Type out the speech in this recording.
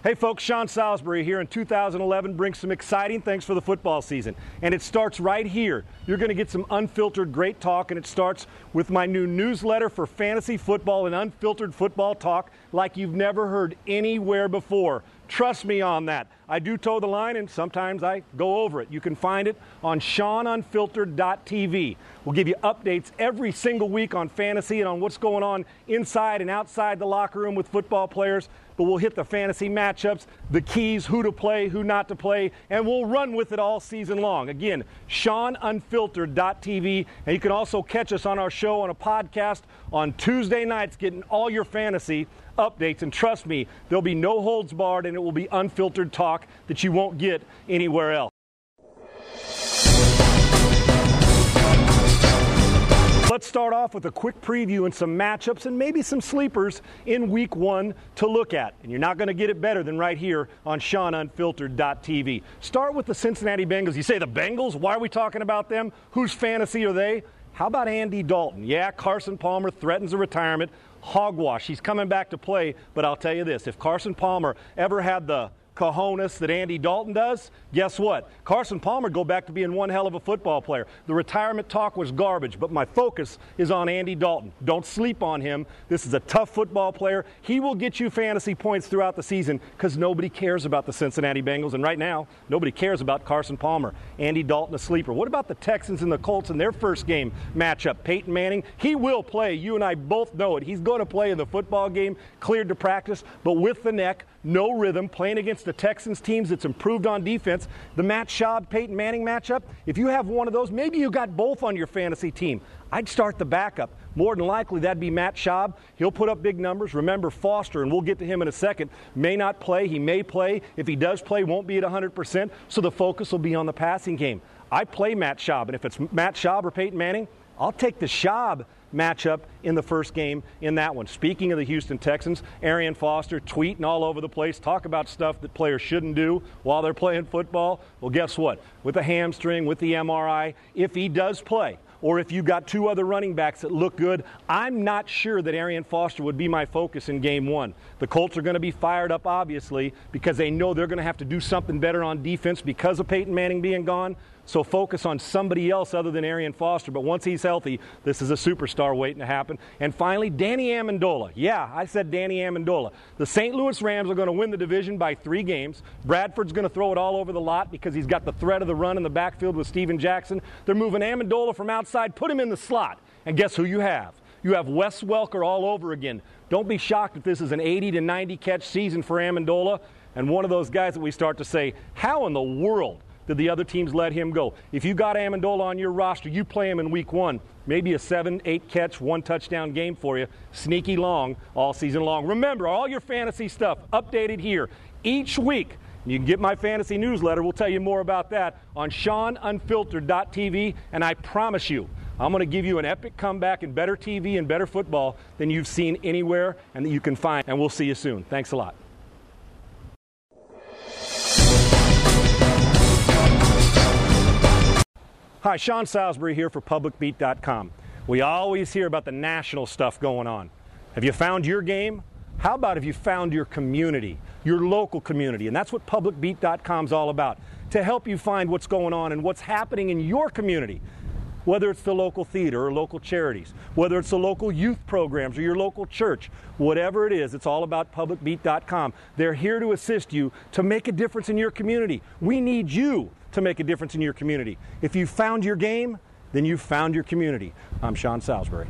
Hey folks, Sean Salisbury here in 2011 brings some exciting things for the football season. And it starts right here. You're going to get some unfiltered great talk, and it starts with my new newsletter for fantasy football and unfiltered football talk like you've never heard anywhere before. Trust me on that. I do toe the line, and sometimes I go over it. You can find it on SeanUnfiltered.tv. We'll give you updates every single week on fantasy and on what's going on inside and outside the locker room with football players. But we'll hit the fantasy matchups, the keys, who to play, who not to play, and we'll run with it all season long. Again, SeanUnfiltered.tv, and you can also catch us on our show on a podcast on Tuesday nights, getting all your fantasy updates. And trust me, there'll be no holds barred, and it will be unfiltered talk that you won't get anywhere else. Let's start off with a quick preview and some matchups and maybe some sleepers in week one to look at. And you're not going to get it better than right here on SeanUnfiltered.tv. Start with the Cincinnati Bengals. You say the Bengals? Why are we talking about them? Whose fantasy are they? How about Andy Dalton? Yeah, Carson Palmer threatens a retirement. Hogwash. He's coming back to play, but I'll tell you this. If Carson Palmer ever had the cojones that Andy Dalton does, guess what? Carson Palmer go back to being one hell of a football player. The retirement talk was garbage, but my focus is on Andy Dalton. Don't sleep on him. This is a tough football player. He will get you fantasy points throughout the season because nobody cares about the Cincinnati Bengals, and right now, nobody cares about Carson Palmer. Andy Dalton, a sleeper. What about the Texans and the Colts in their first game matchup? Peyton Manning, he will play. You and I both know it. He's going to play in the football game, cleared to practice, but with the neck, no rhythm, playing against the Texans teams that's improved on defense. The Matt Schaub, Peyton Manning matchup, if you have one of those, maybe you got both on your fantasy team. I'd start the backup. More than likely, that'd be Matt Schaub. He'll put up big numbers. Remember, Foster, and we'll get to him in a second, may not play. He may play. If he does play, won't be at 100%, so the focus will be on the passing game. I play Matt Schaub, and if it's Matt Schaub or Peyton Manning, I'll take the Schaub matchup in the first game in that one. Speaking of the Houston Texans, Arian Foster tweeting all over the place, talk about stuff that players shouldn't do while they're playing football. Well, guess what? With a hamstring, with the MRI, if he does play, or if you got two other running backs that look good, I'm not sure that Arian Foster would be my focus in game one. The Colts are going to be fired up, obviously, because they know they're going to have to do something better on defense because of Peyton Manning being gone. So focus on somebody else other than Arian Foster. But once he's healthy, this is a superstar waiting to happen. And finally, Danny Amendola. Yeah, I said Danny Amendola. The St. Louis Rams are going to win the division by 3 games. Bradford's going to throw it all over the lot because he's got the threat of the run in the backfield with Steven Jackson. They're moving Amendola from outside, put him in the slot. And guess who you have? You have Wes Welker all over again. Don't be shocked if this is an 80 to 90 catch season for Amendola. And one of those guys that we start to say, how in the world did the other teams let him go? If you got Amendola on your roster, you play him in week one. Maybe a 7-8 catch, 1 touchdown game for you. Sneaky long all season long. Remember, all your fantasy stuff updated here each week. You can get my fantasy newsletter. We'll tell you more about that on SeanUnfiltered.tv. And I promise you, I'm going to give you an epic comeback and better TV and better football than you've seen anywhere and that you can find. And we'll see you soon. Thanks a lot. Hi, Sean Salisbury here for PublicBeat.com. We always hear about the national stuff going on. Have you found your game? How about have you found your community, your local community? And that's what PublicBeat.com is all about, to help you find what's going on and what's happening in your community. Whether it's the local theater or local charities, whether it's the local youth programs or your local church, whatever it is, it's all about PublicBeat.com. They're here to assist you to make a difference in your community. We need you to make a difference in your community. If you found your game, then you've found your community. I'm Sean Salisbury.